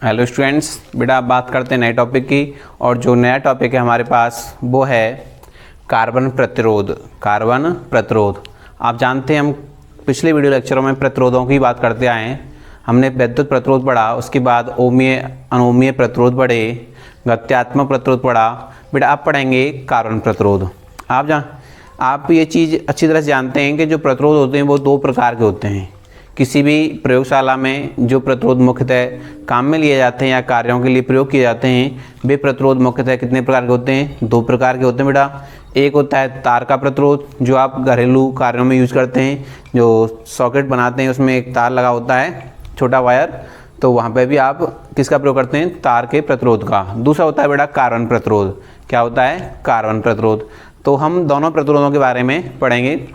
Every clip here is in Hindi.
हेलो स्टूडेंट्स, बेटा आप बात करते हैं नए टॉपिक की। और जो नया टॉपिक है हमारे पास वो है कार्बन प्रतिरोध। कार्बन प्रतिरोध आप जानते हैं, हम पिछले वीडियो लेक्चरों में प्रतिरोधों की बात करते आए हैं। हमने विद्युत प्रतिरोध पढ़ा, उसके बाद ओमीय अनोमीय प्रतिरोध पढ़े, गत्यात्मक प्रतिरोध पढ़ा। बेटा आप पढ़ेंगे कार्बन प्रतिरोध। आप ये चीज़ अच्छी तरह से जानते हैं कि जो प्रतिरोध होते हैं वो दो प्रकार के होते हैं। किसी भी प्रयोगशाला में जो प्रतिरोध मुख्यतः काम में लिए जाते हैं या कार्यों के लिए प्रयोग किए जाते हैं, वे प्रतिरोध मुख्यतः कितने प्रकार के होते हैं? दो प्रकार के होते हैं बेटा। एक होता है तार का प्रतिरोध, जो आप घरेलू कार्यों में यूज करते हैं। जो सॉकेट बनाते हैं उसमें एक तार लगा होता है, छोटा वायर, तो वहाँ पे भी आप किसका प्रयोग करते हैं? तार के प्रतिरोध का। दूसरा होता है बेटा कार्बन प्रतिरोध। क्या होता है? कार्बन प्रतिरोध। तो हम दोनों प्रतिरोधों के बारे में पढ़ेंगे।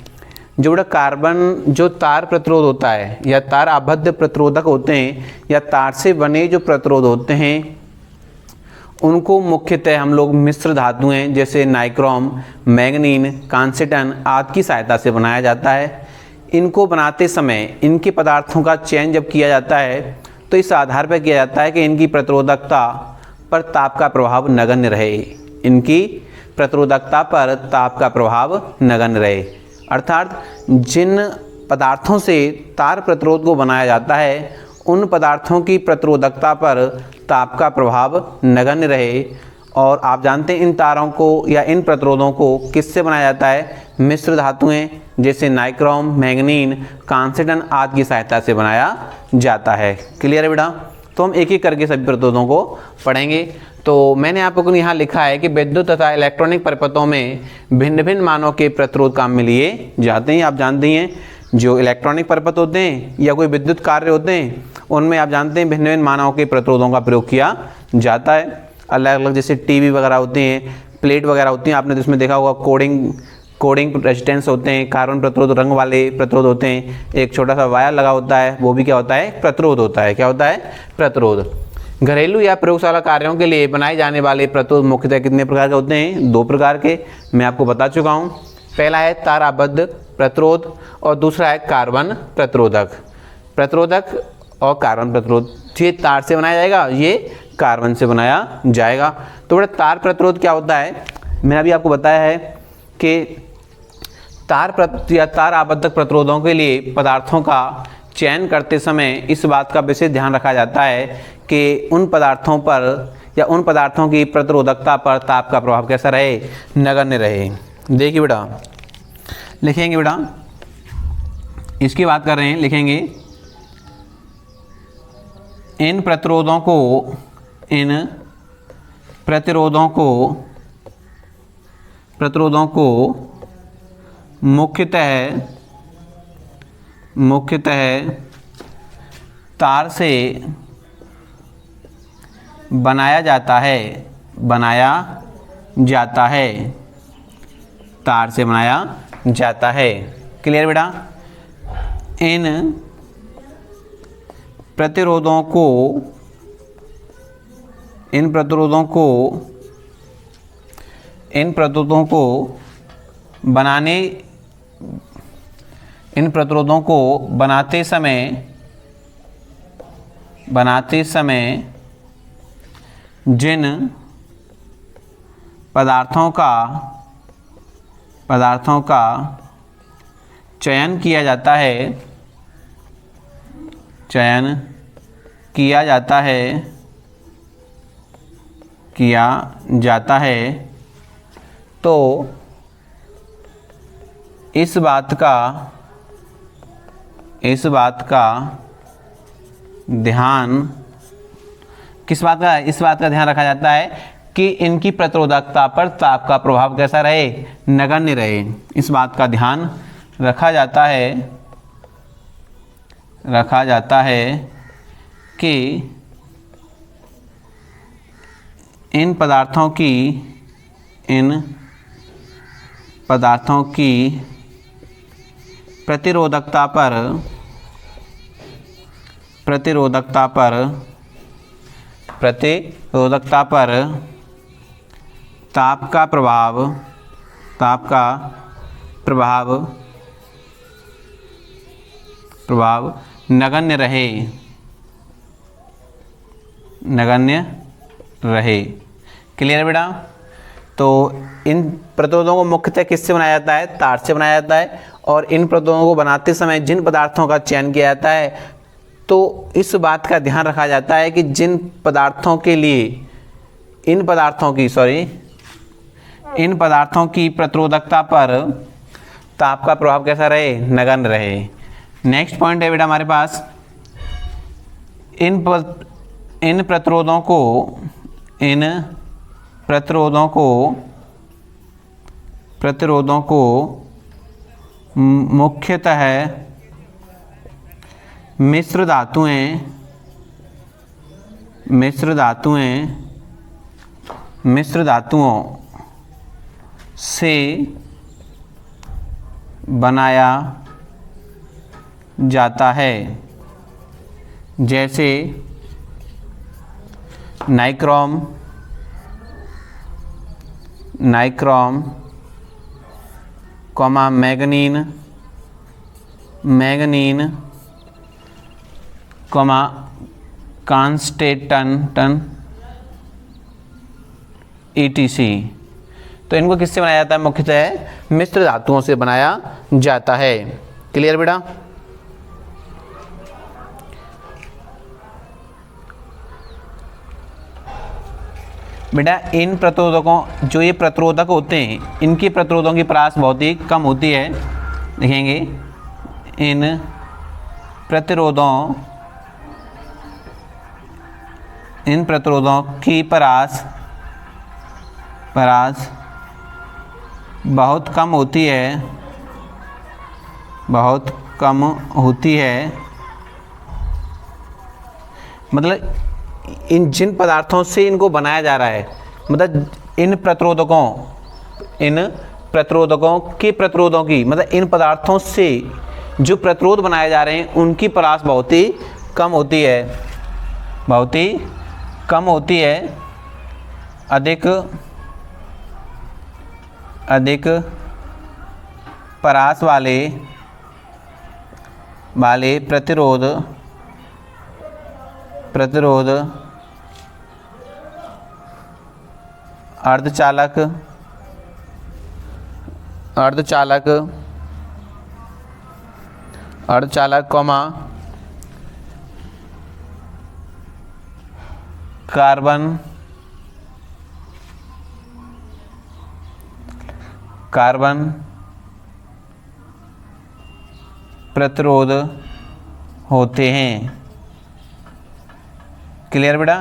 जो बेटा कार्बन जो तार प्रतिरोध होता है या तार आबद्ध प्रतिरोधक होते हैं या तार से बने जो प्रतिरोध होते हैं, उनको मुख्यतः हम लोग मिश्र धातुएं जैसे नाइक्रोम, मैग्नीन, कांसेटन आदि की सहायता से बनाया जाता है। इनको बनाते समय इनके पदार्थों का चयन जब किया जाता है तो इस आधार पर किया जाता है कि इनकी प्रतिरोधकता पर ताप का प्रभाव नगण्य रहे। इनकी प्रतिरोधकता पर ताप का प्रभाव नगण्य रहे, अर्थात जिन पदार्थों से तार प्रतिरोध को बनाया जाता है उन पदार्थों की प्रतिरोधकता पर ताप का प्रभाव नगण्य रहे। और आप जानते हैं इन तारों को या इन प्रतिरोधों को किससे बनाया जाता है? मिश्र धातुएं जैसे नाइक्रोम, मैग्नीन, कांसेटन आदि की सहायता से बनाया जाता है। क्लियर है बेटा? तो हम एक एक करके सभी प्रतिरोधों को पढ़ेंगे। तो मैंने आपको यहाँ लिखा है कि विद्युत तथा इलेक्ट्रॉनिक परिपथों में भिन्न भिन्न मानों के प्रतिरोध काम में लिए जाते हैं। आप जानते हैं जो इलेक्ट्रॉनिक परिपथ होते हैं या कोई विद्युत कार्य होते हैं उनमें आप जानते हैं भिन्न भिन्न मानों के प्रतिरोधों का प्रयोग किया जाता है। अलग अलग जैसे टीवी वगैरह होते हैं, प्लेट वगैरह होती हैं, आपने तो इसमें देखा होगा कोडिंग रेजिस्टेंस होते हैं, कार्बन प्रतिरोध रंग वाले प्रतिरोध होते हैं, एक छोटा सा वायर लगा होता है, वो भी क्या होता है? प्रतिरोध होता है। क्या होता है? प्रतिरोध। घरेलू या प्रयोगशाला कार्यों के लिए बनाए जाने वाले प्रतिरोध मुख्यतः कितने प्रकार के होते हैं? दो प्रकार के मैं आपको बता चुका हूँ। पहला है तार आबद्ध प्रतिरोध और दूसरा है कार्बन प्रतिरोधक। प्रतिरोधक और कार्बन प्रतिरोध, ये तार से बनाया जाएगा, ये कार्बन से बनाया जाएगा। तो बड़ा तार प्रतिरोध क्या होता है? मैंने अभी आपको बताया है कि तार आबद्धक प्रतिरोधों के लिए पदार्थों का चयन करते समय इस बात का विशेष ध्यान रखा जाता है कि उन पदार्थों पर या उन पदार्थों की प्रतिरोधकता पर ताप का प्रभाव कैसा रहे? नगण्य रहे। देखिए बेटा, लिखेंगे बेटा, इसकी बात कर रहे हैं, लिखेंगे इन प्रतिरोधों को मुख्यतः तार से बनाया जाता है, तार से बनाया जाता है। क्लियर बेटा? इन प्रतिरोधों को बनाते समय जिन पदार्थों का चयन किया जाता है तो इस बात का ध्यान रखा जाता है कि इनकी प्रतिरोधकता पर ताप का प्रभाव कैसा रहे? नगण्य रहे। इस बात का ध्यान रखा जाता है कि इन पदार्थों की प्रतिरोधकता पर ताप का प्रभाव नगण्य रहे। नगण्य रहे। क्लियर बेटा। तो इन प्रतिरोधों को मुख्यतः किससे बनाया जाता है? तार से बनाया जाता है। और इन प्रतिरोधों को बनाते समय जिन पदार्थों का चयन किया जाता है, तो इस बात का ध्यान रखा जाता है कि जिन पदार्थों के लिए इन पदार्थों की प्रतिरोधकता पर ताप का प्रभाव कैसा रहे? नगण्य रहे। नेक्स्ट पॉइंट है बेटा हमारे पास, इन प्रतिरोधों को मुख्यतः मिश्र धातुओं से बनाया जाता है, जैसे नाइक्रोम, मैग्नीन, कांस्टेंटन ETC। तो इनको किससे बनाया जाता है? मुख्यतः मिश्र धातुओं से बनाया जाता है। क्लियर बेटा। बेटा इन प्रतिरोधकों, जो ये प्रतिरोधक होते हैं, इनकी प्रतिरोधों की परास बहुत ही कम होती है। देखेंगे इन प्रतिरोधों की परास बहुत कम होती है, मतलब इन जिन पदार्थों से इनको बनाया जा रहा है, मतलब इन प्रतिरोधकों की मतलब इन पदार्थों से जो प्रतिरोध बनाए जा रहे हैं उनकी परास बहुत ही कम होती है। अधिक परास वाले प्रतिरोध अर्धचालक कार्बन प्रतिरोध होते हैं। क्लियर बेटा।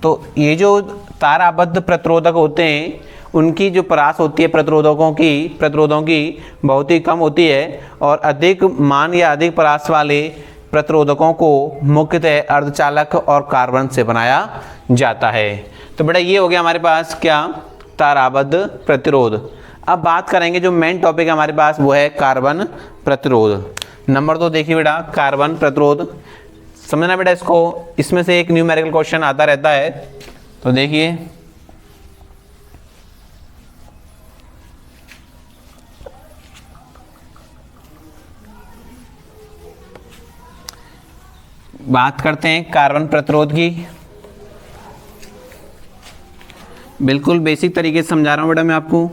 तो ये जो तार आबद्ध प्रतिरोधक होते हैं, उनकी जो परास होती है प्रतिरोधों की बहुत ही कम होती है, और अधिक मान या अधिक परास वाले प्रतिरोधकों को मुख्यतः अर्धचालक और कार्बन से बनाया जाता है। तो बेटा ये हो गया हमारे पास क्या? तार आबद्ध प्रतिरोध। अब बात करेंगे जो मेन टॉपिक है हमारे पास, वो है कार्बन प्रतिरोध। नंबर 2 देखिए बेटा, कार्बन प्रतिरोध समझना बेटा इसको। इसमें से एक न्यूमेरिकल क्वेश्चन आता रहता है, तो देखिए बात करते हैं कार्बन प्रतिरोध की। बिल्कुल बेसिक तरीके से समझा रहा हूँ बेटा मैं आपको,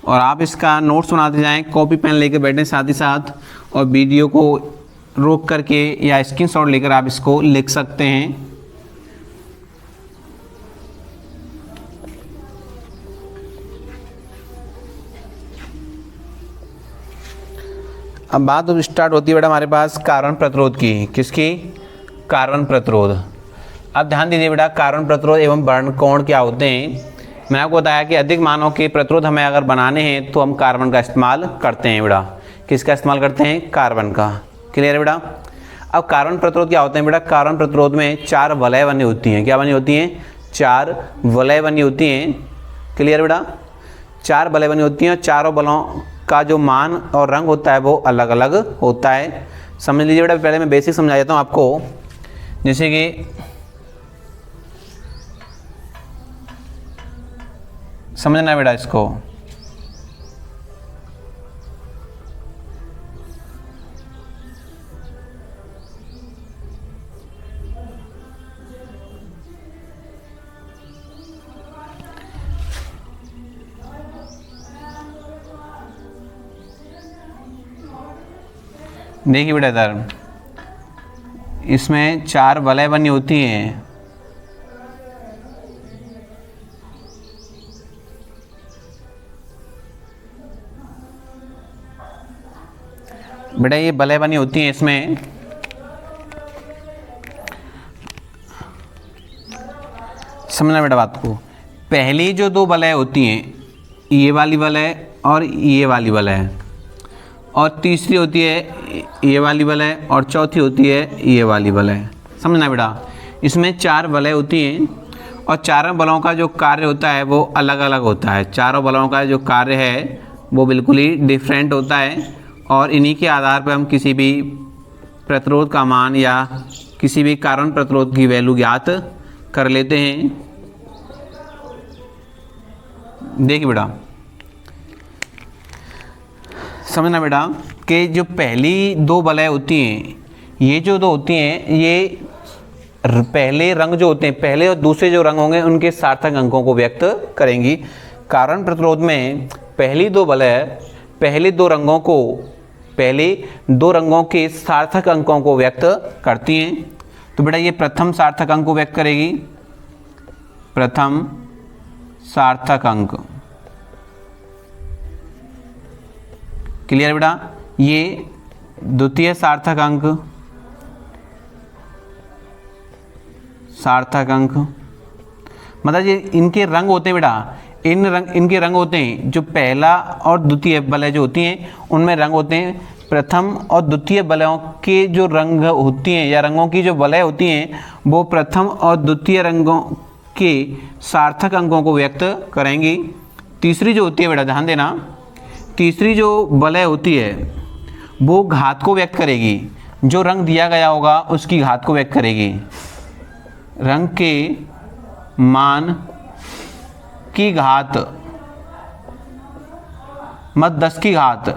और आप इसका नोट्स बनाते जाएं, कॉपी पेन लेकर बैठें साथ ही साथ, और वीडियो को रोक करके या स्क्रीनशॉट लेकर आप इसको लिख सकते हैं। अब बात स्टार्ट होती है बेटा हमारे पास कार्बन प्रतिरोध की। किसकी? कार्बन प्रतिरोध। अब ध्यान दीजिए बेटा, कार्बन प्रतिरोध एवं वर्णकोण क्या होते हैं। मैंने आपको बताया कि अधिक मानों के प्रतिरोध हमें अगर बनाने हैं तो हम कार्बन का इस्तेमाल करते हैं बेटा। किसका इस्तेमाल करते हैं? कार्बन का। क्लियर है बेटा। अब कार्बन प्रतिरोध क्या होते हैं बेटा? कार्बन प्रतिरोध में 4 वलय बनी होती हैं। क्या बनी होती हैं? 4 वलय बनी होती हैं। क्लियर बेटा। 4 वलय बनी होती हैं, चारों बलों का जो मान और रंग होता है वो अलग अलग होता है। समझ लीजिए बेटा, पहले मैं बेसिक समझा देता हूँ आपको। जैसे कि समझना बेटा इसको। देखिए बेटा इधर इसमें 4 वलय बनी होती हैं। बेटा ये वलय बनी होती हैं, इसमें समझना बेटा बात को। पहली जो 2 वलय होती हैं, ये वाली वलय और ये वाली वलय, और तीसरी होती है ये वाली वलय, और चौथी होती है ये वाली वलय। समझना बेटा, इसमें 4 वलय होती हैं और चारों वलयों का जो कार्य होता है वो अलग अलग होता है। चारों वलयों का जो कार्य है वो बिल्कुल ही डिफरेंट होता है, और इन्हीं के आधार पर हम किसी भी प्रतिरोध का मान या किसी भी कारण प्रतिरोध की वैल्यू ज्ञात कर लेते हैं। देखिए बेटा, समझना बेटा कि जो पहली 2 वलय होती हैं, ये जो 2 होती हैं, ये पहले रंग जो होते हैं, पहले और दूसरे जो रंग होंगे उनके सार्थक अंकों को व्यक्त करेंगी। कारण प्रतिरोध में पहली 2 वलय पहले 2 रंगों के सार्थक अंकों को व्यक्त करती हैं। तो बेटा ये प्रथम सार्थक अंक को व्यक्त करेगी, प्रथम सार्थक अंक। क्लियर बेटा? ये द्वितीय सार्थक अंक, मतलब ये इनके रंग होते हैं बेटा, इनके रंग होते हैं। जो पहला और द्वितीय वलय जो होती हैं उनमें रंग होते हैं। प्रथम और द्वितीय वलयों के जो रंग होती हैं या रंगों की जो वलय होती हैं वो प्रथम और द्वितीय रंगों के सार्थक अंकों को व्यक्त करेंगी। तीसरी जो होती है बेटा, ध्यान देना, तीसरी जो वलय होती है वो घात को व्यक्त करेगी। जो रंग दिया गया होगा उसकी घात को व्यक्त करेगी। रंग के मान की घात, मत 10 की घात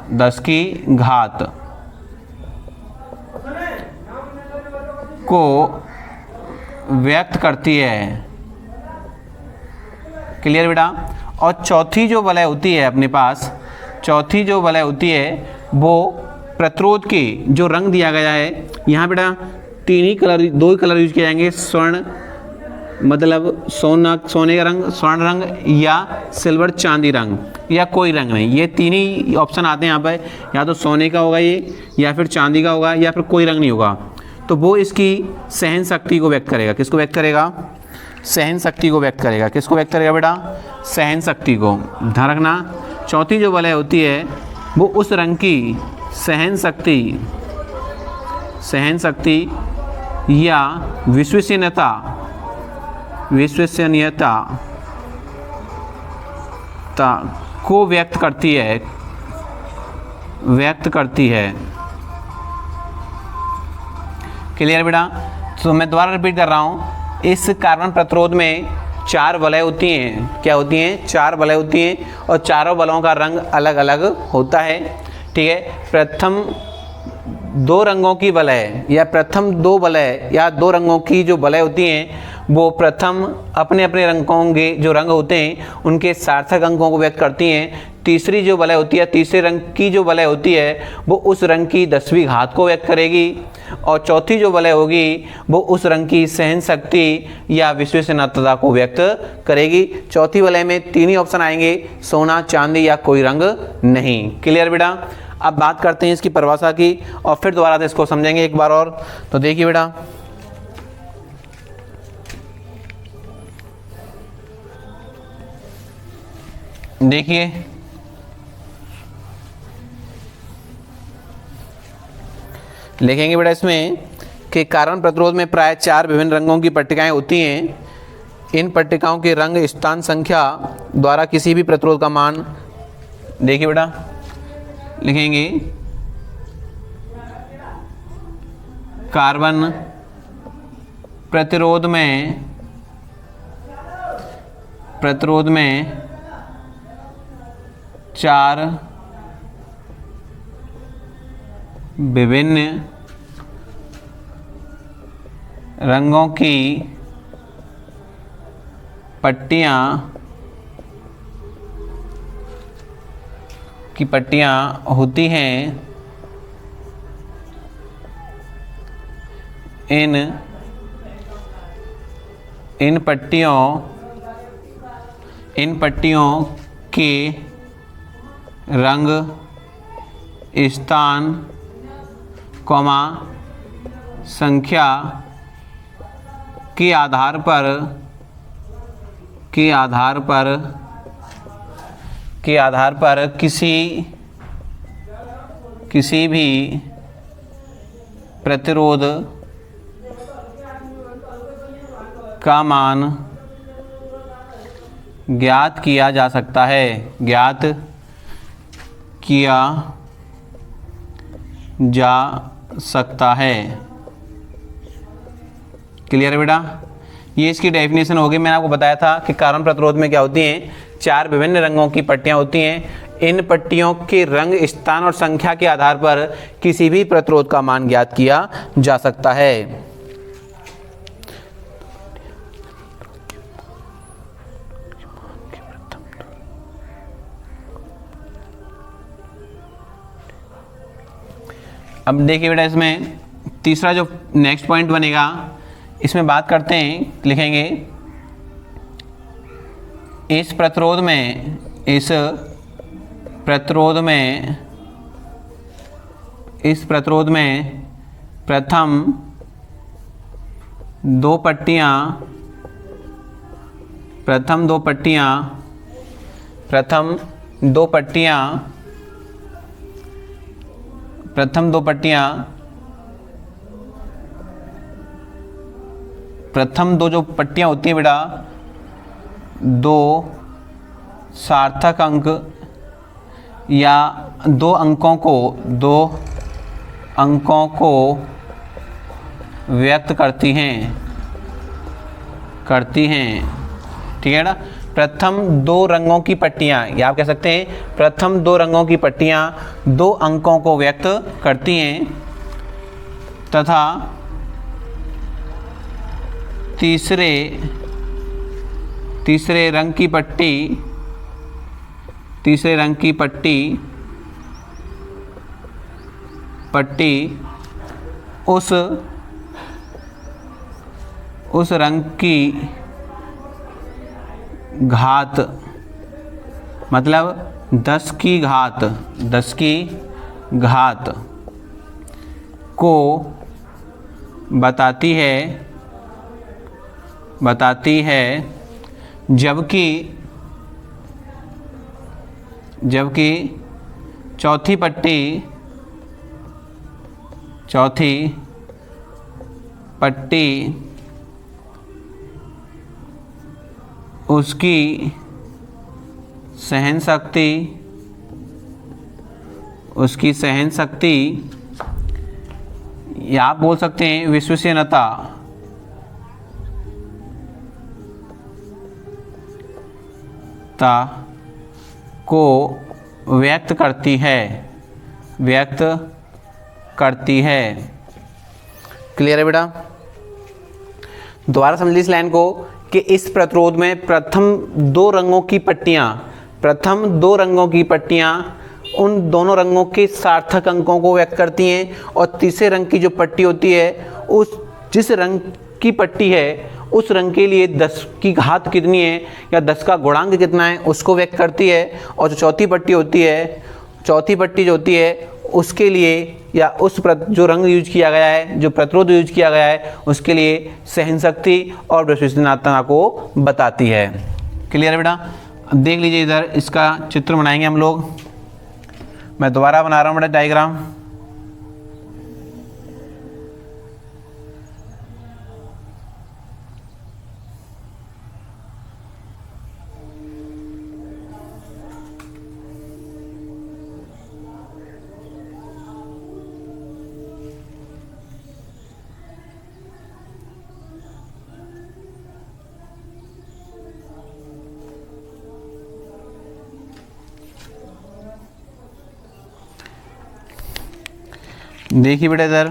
को व्यक्त करती है। क्लियर बेटा? और चौथी जो वलय होती है अपने पास, चौथी जो वलय होती है वो प्रतिरोध के जो रंग दिया गया है, यहाँ बेटा 2 ही कलर यूज किए जाएंगे। स्वर्ण मतलब सोने का रंग, स्वर्ण रंग, या सिल्वर चांदी रंग, या कोई रंग नहीं। ये 3 ही ऑप्शन आते हैं यहाँ पर, या तो सोने का होगा ये, या फिर चांदी का होगा, या फिर कोई रंग नहीं होगा। तो वो इसकी सहन शक्ति को व्यक्त करेगा। किसको व्यक्त करेगा? सहन शक्ति को व्यक्त करेगा। किसको व्यक्त करेगा बेटा? सहन शक्ति को। ध्यान रखना, चौथी जो वलय होती है वो उस रंग की सहन शक्ति या विश्वसनीयता को व्यक्त करती है। क्लियर बेटा? तो मैं दोबारा रिपीट कर रहा हूँ, इस कार्बन प्रतिरोध में 4 वलय होती हैं। क्या होती हैं? 4 वलय होती हैं, और चारों वलयों का रंग अलग अलग होता है। ठीक है? प्रथम 2 रंगों की वलय या प्रथम 2 वलय या 2 रंगों की जो वलय होती हैं वो प्रथम अपने अपने रंगों के जो रंग होते हैं उनके सार्थक अंकों को व्यक्त करती हैं। तीसरी जो वलय होती है, तीसरे रंग की जो वलय होती है वो उस रंग की 10वीं घात को व्यक्त करेगी, और चौथी जो वलय होगी वो उस रंग की सहन शक्ति या विश्वसनीयता को व्यक्त करेगी। चौथी वलय में 3 ही ऑप्शन आएंगे, सोना, चांदी या कोई रंग नहीं। क्लियर बेटा? अब बात करते हैं इसकी परिभाषा की, और फिर दोबारा से इसको समझेंगे एक बार और। तो देखिए बेटा, लिखेंगे बेटा इसमें कि कारण प्रतिरोध में प्राय 4 विभिन्न रंगों की पट्टिकाएं होती हैं। इन पट्टिकाओं के रंग स्थान संख्या द्वारा किसी भी प्रतिरोध का मान, देखिए बेटा लिखेंगे, कार्बन प्रतिरोध में 4 विभिन्न रंगों की पट्टियाँ होती हैं। इन पट्टियों के रंग, स्थान, संख्या के आधार पर किसी भी प्रतिरोध का मान ज्ञात किया जा सकता है। क्लियर है बेटा? ये इसकी डेफिनेशन होगी। मैंने आपको बताया था कि कार्बन प्रतिरोध में क्या होती हैं, 4 विभिन्न रंगों की पट्टियां होती हैं। इन पट्टियों के रंग, स्थान और संख्या के आधार पर किसी भी प्रतिरोध का मान ज्ञात किया जा सकता है। अब देखिए बेटा, इसमें तीसरा जो नेक्स्ट पॉइंट बनेगा, इसमें बात करते हैं, लिखेंगे इस प्रतिरोध में प्रथम दो जो पट्टियां होती हैं बेटा, 2 सार्थक अंक या 2 अंकों को व्यक्त करती हैं। ठीक है ना? प्रथम 2 रंगों की पट्टियां, या आप कह सकते हैं प्रथम 2 रंगों की पट्टियां 2 अंकों को व्यक्त करती हैं, तथा तीसरे रंग की पट्टी उस रंग की घात, मतलब 10 की घात को बताती है, जबकि चौथी पट्टी उसकी सहन शक्ति या आप बोल सकते हैं विश्वसनीयता को व्यक्त करती है। क्लियर है बेटा? दोबारा समझ लीजिए इस लाइन को कि इस प्रतिरोध में प्रथम 2 रंगों की पट्टियां उन दोनों रंगों के सार्थक अंकों को व्यक्त करती हैं, और तीसरे रंग की जो पट्टी होती है, उस जिस रंग की पट्टी है उस रंग के लिए 10 की घात कितनी है या 10 का गुणांक कितना है उसको व्यक्त करती है। और जो चौथी पट्टी जो होती है उसके लिए, या जो रंग यूज किया गया है, जो प्रतिरोध यूज किया गया है, उसके लिए सहन शक्ति और विश्वसनीयता को बताती है। क्लियर है बेटा? अब देख लीजिए, इधर इसका चित्र बनाएंगे हम लोग। मैं दोबारा बना रहा हूँ बेटा डायग्राम। देखिए बेटा इधर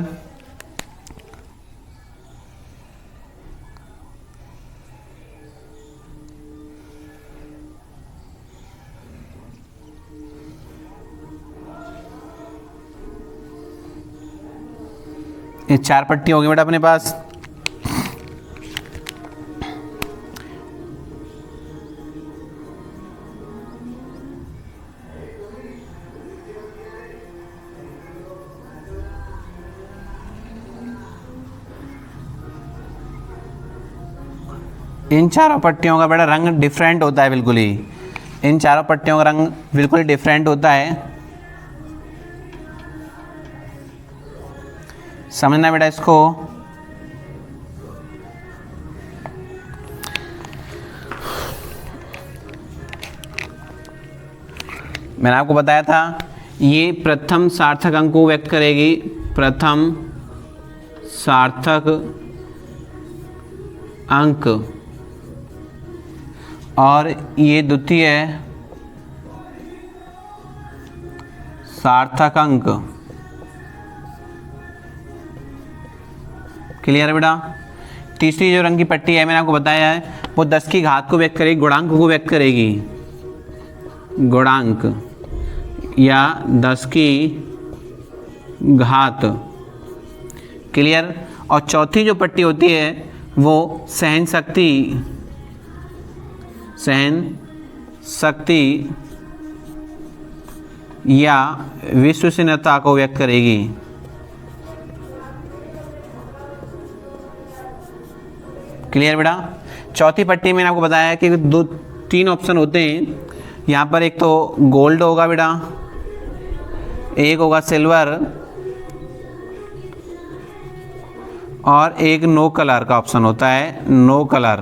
ये 4 पट्टी होगी बेटा अपने पास। इन चारों पट्टियों का बेटा रंग डिफरेंट होता है बिल्कुल ही। इन चारों पट्टियों का रंग बिल्कुल ही डिफरेंट होता है, समझना बेटा इसको। मैंने आपको बताया था ये प्रथम सार्थक अंक को व्यक्त करेगी, प्रथम सार्थक अंक, और ये द्वितीय सार्थक अंक। क्लियर है बेटा। तीसरी जो रंग की पट्टी है मैंने आपको बताया है वो 10 की घात को व्यक्त करेगी, गुणांक को व्यक्त करेगी, गुणांक या 10 की घात। क्लियर। और चौथी जो पट्टी होती है वो सहन शक्ति, सहन शक्ति या विश्वसनीयता को व्यक्त करेगी। क्लियर बेटा। चौथी पट्टी में मैंने आपको बताया है कि 3 ऑप्शन होते हैं यहाँ पर। एक तो गोल्ड होगा बेटा, एक होगा सिल्वर, और एक नो कलर का ऑप्शन होता है, नो कलर।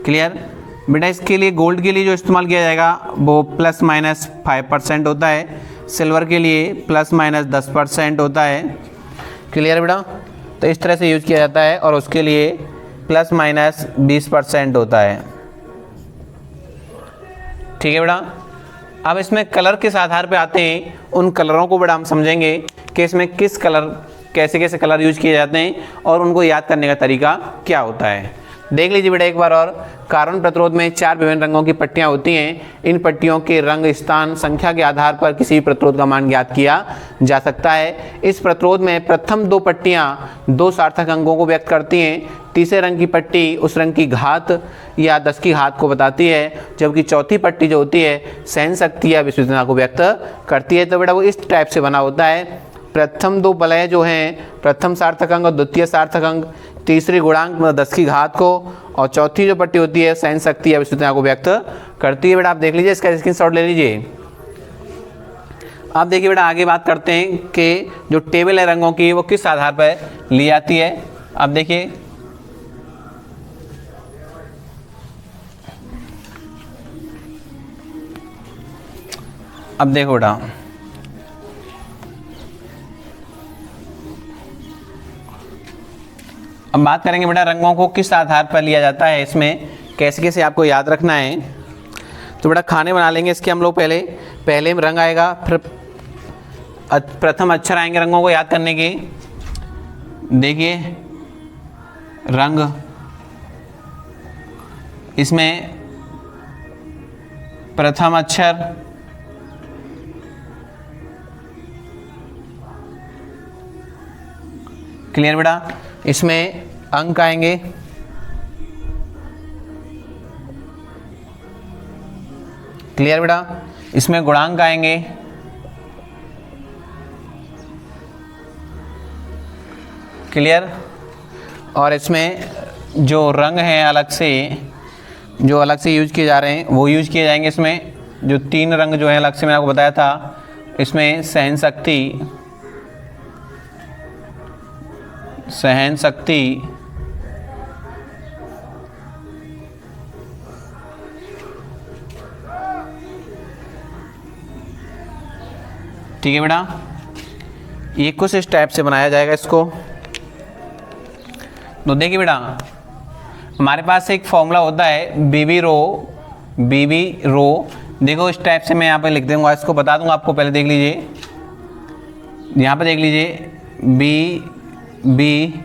क्लियर बेटा। इसके लिए गोल्ड के लिए जो इस्तेमाल किया जाएगा वो ±5% होता है, सिल्वर के लिए ±10% होता है। क्लियर बेटा। तो इस तरह से यूज किया जाता है, और उसके लिए ±20% होता है। ठीक है बेटा। अब इसमें कलर किस आधार पे आते हैं, उन कलरों को बेटा हम समझेंगे कि इसमें किस कलर, कैसे कैसे कलर यूज किए जाते हैं और उनको याद करने का तरीका क्या होता है। देख लीजिए बेटा एक बार और। कार्बन प्रतिरोध में 4 विभिन्न रंगों की पट्टियां होती हैं। इन पट्टियों के रंग स्थान संख्या के आधार पर किसी भी प्रतिरोध का मान ज्ञात किया जा सकता है। इस प्रतिरोध में प्रथम 2 पट्टियां 2 सार्थक अंकों को व्यक्त करती हैं। तीसरे रंग की पट्टी उस रंग की घात या 10 की घात को बताती है, जबकि चौथी पट्टी जो होती है सहन शक्ति या विश्वसनीयता को व्यक्त करती है। तो बेटा वो इस टाइप से बना होता है। प्रथम 2 वलय जो हैं, प्रथम सार्थक अंक और द्वितीय सार्थक अंक, तीसरी गुणांक मतलब 10 की घात को, और चौथी जो पट्टी होती है सहन शक्ति या विश्वसनीयता को व्यक्त करती है। बेटा आप देख लीजिए, इसका स्क्रीनशॉट ले लीजिए। अब देखिए बेटा आगे बात करते हैं कि जो टेबल है रंगों की वो किस आधार पर ली जाती है। अब देखिए अब देखो बेटा, अब बात करेंगे बेटा रंगों को किस आधार पर लिया जाता है, इसमें कैसे कैसे आपको याद रखना है। तो बेटा खाने बना लेंगे इसके हम लोग। पहले रंग आएगा, फिर प्रथम अक्षर आएंगे रंगों को याद करने के। देखिए रंग, इसमें प्रथम अक्षर, क्लियर बेटा। इसमें अंक आएंगे, क्लियर बेटा। इसमें गुणांक आएंगे, क्लियर। और इसमें जो रंग हैं अलग से, जो अलग से यूज किए जा रहे हैं वो यूज किए जाएंगे। इसमें जो 3 रंग जो हैं अलग से मैंने आपको बताया था, इसमें सहन शक्ति, सहन शक्ति, ठीक है बेटा। ये कुछ इस टाइप से बनाया जाएगा इसको। तो देखिए बेटा हमारे पास एक फॉर्मूला होता है बीबी रो। देखो इस टाइप से मैं यहाँ पे लिख दूंगा, इसको बता दूंगा आपको। पहले देख लीजिए, यहाँ पे देख लीजिए B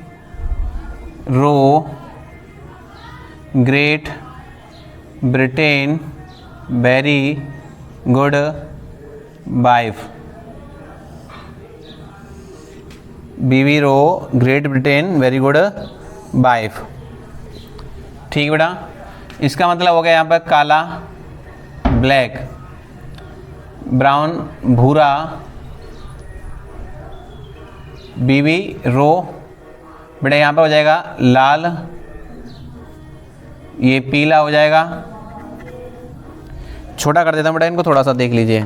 row, great Britain, very good wife. बीवी row great Britain very good wife. ठीक है बेटा, इसका मतलब हो गया यहाँ पर काला ब्लैक, ब्राउन भूरा, बीवी रो बेटा यहाँ पे हो जाएगा लाल, ये पीला हो जाएगा। छोटा कर देता हूँ बेटा इनको, थोड़ा सा देख लीजिए।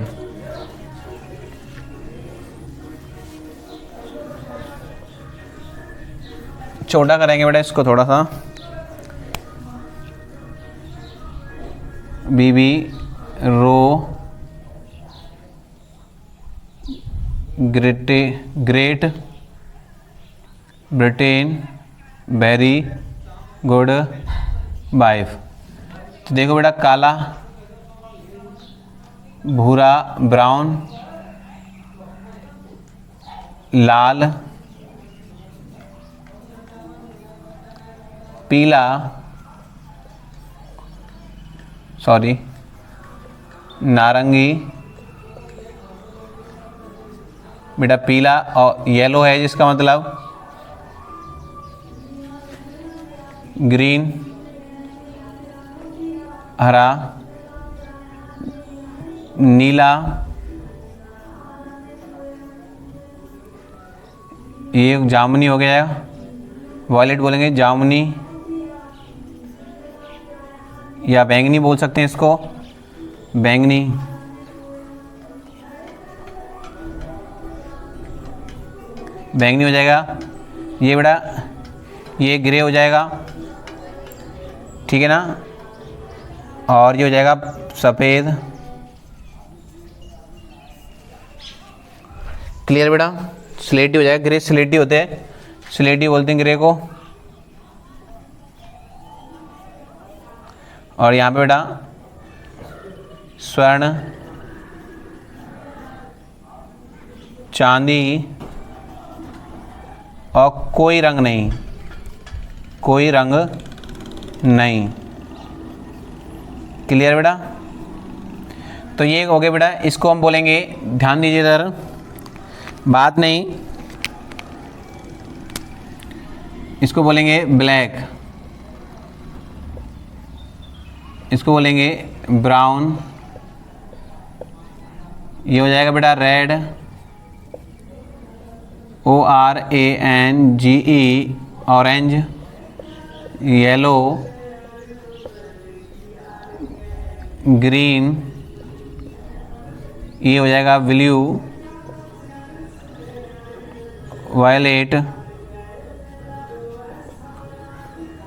छोटा करेंगे बेटा इसको थोड़ा सा। B B row great Britain very good wife. तो देखो बेटा काला, भूरा, ब्राउन, लाल, पीला, सॉरी नारंगी, बेटा पीला और येलो है जिसका मतलब ग्रीन, हरा, नीला, ये जामुनी हो गया, वॉयलेट बोलेंगे जामुनी या बैंगनी बोल सकते हैं इसको, बैंगनी। बैंगनी हो जाएगा। ये बेटा ये ग्रे हो जाएगा, ठीक है ना, और ये हो जाएगा सफ़ेद। क्लियर बेटा, स्लेटी हो जाएगा, ग्रे स्लेटी होते हैं, स्लेटी बोलते हैं ग्रे को। और यहाँ पे बेटा स्वर्ण, चांदी और कोई रंग नहीं, कोई रंग नहीं। क्लियर बेटा, तो ये हो गया बेटा, इसको हम बोलेंगे, ध्यान दीजिए इधर, बात नहीं, इसको बोलेंगे ब्लैक, इसको बोलेंगे ब्राउन, ये हो जाएगा बेटा red, ORANGE orange, yellow, green, ये हो जाएगा ब्लू, वायलेट,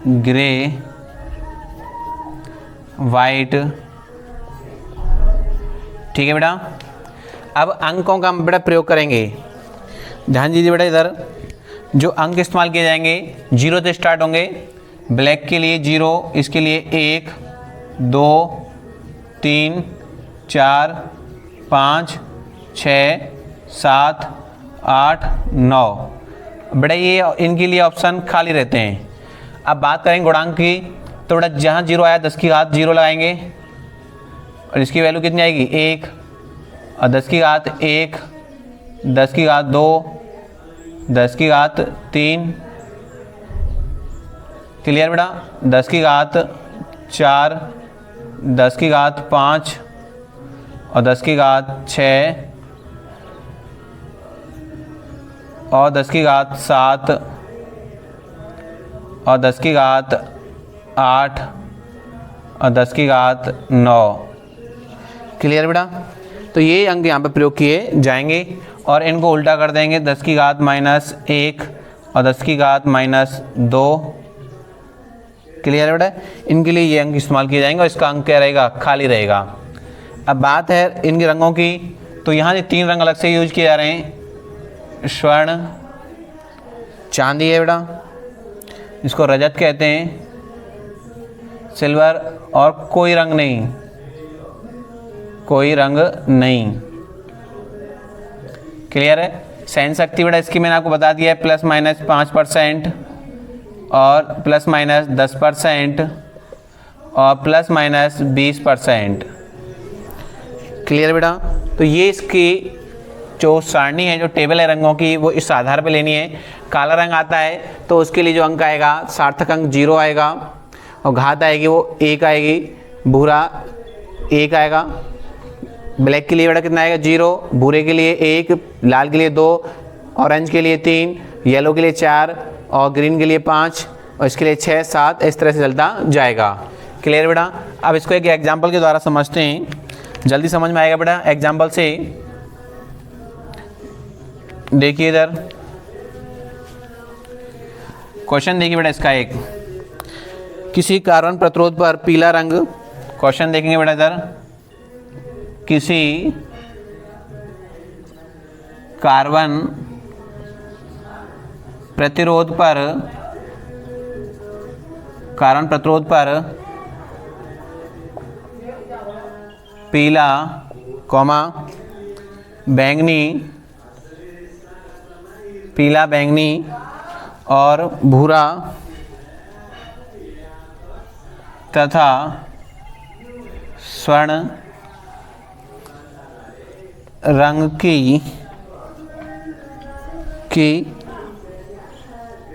ग्रे, वाइट। ठीक है बेटा, अब अंकों का हम बेटा प्रयोग करेंगे। ध्यान दीजिए बेटा, इधर जो अंक इस्तेमाल किए जाएंगे 0 से स्टार्ट होंगे। ब्लैक के लिए 0, इसके लिए 1 2 3 4 5 6 7 8 9 बेटा, ये इनके लिए ऑप्शन खाली रहते हैं। अब बात करेंगे गुणांक की, तो बेटा जहाँ 0 आया 10 की घात 0 लगाएंगे, और इसकी वैल्यू कितनी आएगी 1, और 10 की घात 1, 10 की घात 2, 10 की घात 3। क्लियर बेटा, 10 की घात 4, 10 की घात 5 और 10 की घात 6 और 10 की घात 7 और 10 की घात 8 और 10 की घात 9। क्लियर बेटा, तो ये अंक यहाँ पे प्रयोग किए जाएंगे और इनको उल्टा कर देंगे, 10 की घात -1 और 10 की घात -2। क्लियर है बेटा, इनके लिए ये अंक इस्तेमाल किए जाएंगे और इसका अंक क्या रहेगा, खाली रहेगा। अब बात है इनके रंगों की, तो यहाँ से 3 रंग अलग से यूज किए जा रहे हैं। स्वर्ण, चांदी है बेटा, इसको रजत कहते हैं, सिल्वर, और कोई रंग नहीं, कोई रंग नहीं। क्लियर है। सहन शक्ति बेटा इसकी मैंने आपको बता दिया है, ±5% और ±10% और ±20%। क्लियर बेटा, तो ये इसकी जो सारणी है, जो टेबल है रंगों की, वो इस आधार पे लेनी है। काला रंग आता है तो उसके लिए जो अंक आएगा, सार्थक अंक 0 आएगा और घात आएगी वो 1 आएगी, भूरा 1 आएगा। ब्लैक के लिए बेटा कितना आएगा 0, भूरे के लिए 1, लाल के लिए 2, ऑरेंज के लिए 3, येलो के लिए 4 और ग्रीन के लिए 5 और इसके लिए 6, 7, इस तरह से चलता जाएगा। क्लियर बेटा? अब इसको एक एग्जाम्पल के द्वारा समझते हैं, जल्दी समझ में आएगा बेटा। एग्जाम्पल से देखिए, इधर क्वेश्चन देखिए बेटा इसका एक, किसी कार्बन प्रतिरोध पर पीला रंग, क्वेश्चन देखेंगे बेटा इधर, किसी कार्बन प्रतिरोध पर पीला कॉमा बैंगनी, पीला बैंगनी और भूरा तथा स्वर्ण रंग की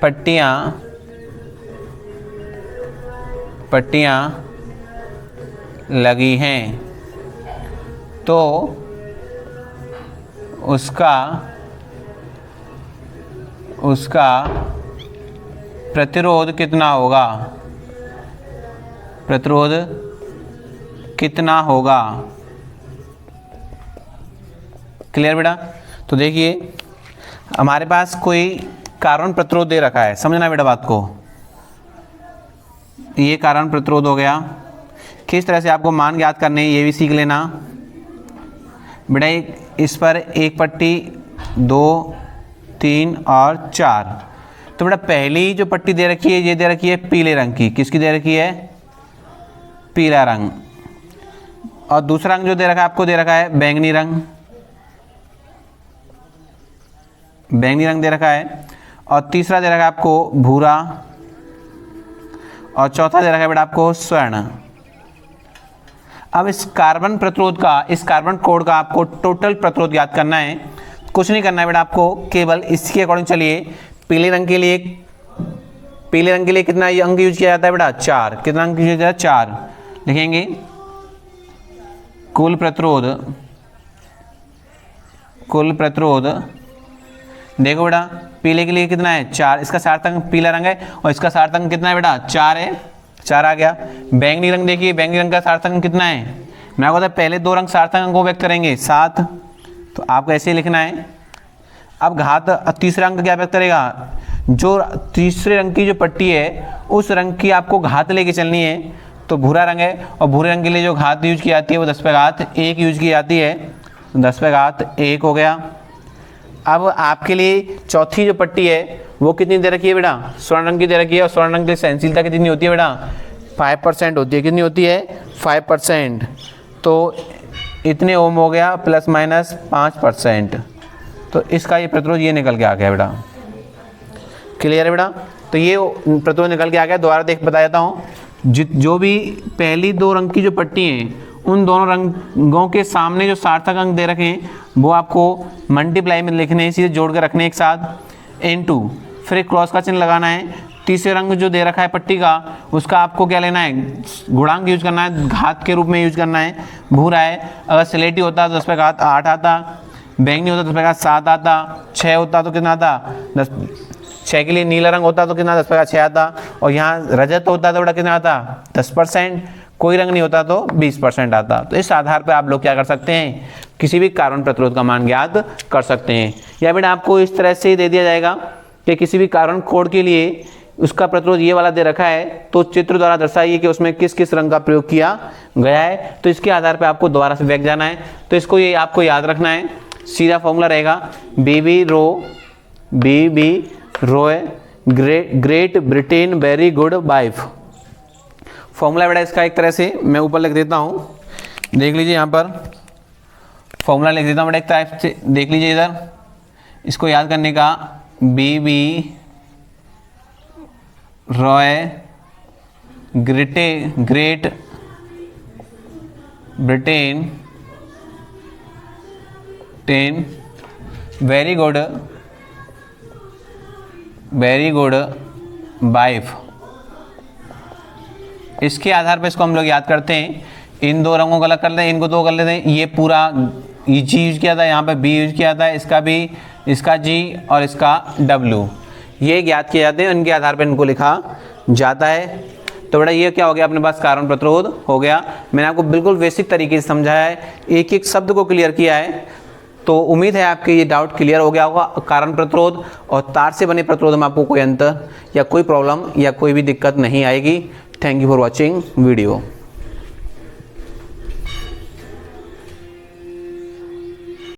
पट्टियाँ लगी हैं तो उसका प्रतिरोध कितना होगा? प्रतिरोध कितना होगा? क्लियर बेटा? तो देखिए हमारे पास कोई कार्बन प्रतिरोध दे रखा है, समझना बेटा बात को। ये कार्बन प्रतिरोध हो गया। किस तरह से आपको मान ज्ञात करने हैं ये भी सीख लेना बेटा। इस पर एक पट्टी, 2, 3 और 4। तो बेटा पहली जो पट्टी दे रखी है ये दे रखी है पीले रंग की, किसकी दे रखी है? पीला रंग। और दूसरा रंग जो दे रखा है आपको, दे रखा है बैंगनी रंग, बैंगनी रंग दे रखा है। और तीसरा दे रखा है आपको भूरा और चौथा दे रखा है बेटा आपको स्वर्ण। अब इस कार्बन प्रतिरोध का, इस कार्बन कोड का आपको टोटल प्रतिरोध ज्ञात करना है। कुछ नहीं करना है बेटा आपको, केवल इसके अकॉर्डिंग चलिए। पीले रंग के लिए कितना अंक यूज किया जाता है बेटा? 4। कितना अंक यूज किया जाता है? 4 लिखेंगे। कुल प्रतिरोध देखो बेटा, पीले के लिए कितना है? 4। इसका सार्थक अंक पीला रंग है और इसका सार्थक अंक कितना है बेटा? 4 है, 4 आ गया। बैंगनी रंग देखिए, बैंगनी रंग का सार्थक अंक कितना है? मैं आपको बताया पहले 2 रंग सार्थक अंक को व्यक्त करेंगे 7, तो आपको ऐसे लिखना है। अब घात तीसरा अंक क्या व्यक्त करेगा? जो तीसरे रंग की जो पट्टी है उस रंग की आपको घात लेके चलनी है, तो भूरा रंग है और भूरे रंग के लिए जो घात यूज की जाती है वो 10⁻1 यूज की जाती है, 10⁻1 हो गया। अब आपके लिए चौथी जो पट्टी है वो कितनी दे रखी है बेटा? स्वर्ण रंग की दे रखी है और स्वर्ण रंग की सहनशीलता कितनी होती है बेटा? 5% होती है। कितनी होती है? 5%। तो इतने ओम हो गया, ±5%। तो इसका ये प्रतिरोध ये निकल के आ गया बेटा। क्लियर है बेटा? तो ये प्रतिरोध निकल के आ गया। दोबारा बता देता हूँ, जो भी पहली 2 रंग की जो पट्टी हैं उन दोनों रंगों के सामने जो सार्थक अंक दे रखे हैं वो आपको मल्टीप्लाई में लिखने हैं, सीधे जोड़ कर रखने एक साथ, इनटू, फिर एक क्रॉस का चिन्ह लगाना है। तीसरे रंग जो दे रखा है पट्टी का, उसका आपको क्या लेना है? गुणांक यूज करना है, घात के रूप में यूज करना है। भूरा है, अगर स्लेटी होता तो 10⁻8 आता, बैंगनी होता तो 10⁻7 आता, 6 होता तो कितना आता? 6 के लिए नीला रंग होता तो कितना? 10⁻6 आता। और यहाँ रजत होता तो बेटा कितना आता? 10%। कोई रंग नहीं होता तो 20% आता। तो इस आधार पर आप लोग क्या कर सकते हैं? किसी भी कार्बन प्रतिरोध का मान ज्ञात कर सकते हैं। या बेटा आपको इस तरह से दे दिया जाएगा कि किसी भी कार्बन कोड के लिए उसका प्रतिरोध ये वाला दे रखा है, तो चित्र द्वारा दर्शाइए कि उसमें किस किस रंग का प्रयोग किया गया है। तो इसके आधार पर आपको दोबारा से बैक जाना है। तो इसको ये आपको याद रखना है। सीधा फॉर्मूला रहेगा B B Roy great Britain very good wife. Formula बेटा इसका एक तरह से मैं ऊपर लिख देता हूँ, देख लीजिए। यहाँ पर फॉर्मूला लिख देता हूँ बेटा एक टाइप से, देख लीजिए इधर। इसको याद करने का, B B Roy great Britain very good, very good wife. इसके आधार पर इसको हम लोग याद करते हैं। इन दो रंगों को अलग कर लेते हैं, इनको दो कर लेते हैं। ये पूरा जी यूज किया था, यहाँ पे बी यूज किया था, इसका बी, इसका जी और इसका डब्ल्यू, ये ज्ञात किए जाते हैं, इनके आधार पर इनको लिखा जाता है। तो बेटा ये क्या हो गया, अपने पास कार्बन प्रतिरोध हो गया। मैंने आपको बिल्कुल बेसिक तरीके से समझाया है, एक एक शब्द को क्लियर किया है। तो उम्मीद है आपके ये डाउट क्लियर हो गया होगा। कार्बन प्रतिरोध और तार से बने प्रतिरोध में आपको कोई अंतर या कोई प्रॉब्लम या कोई भी दिक्कत नहीं आएगी। Thank you for watching video.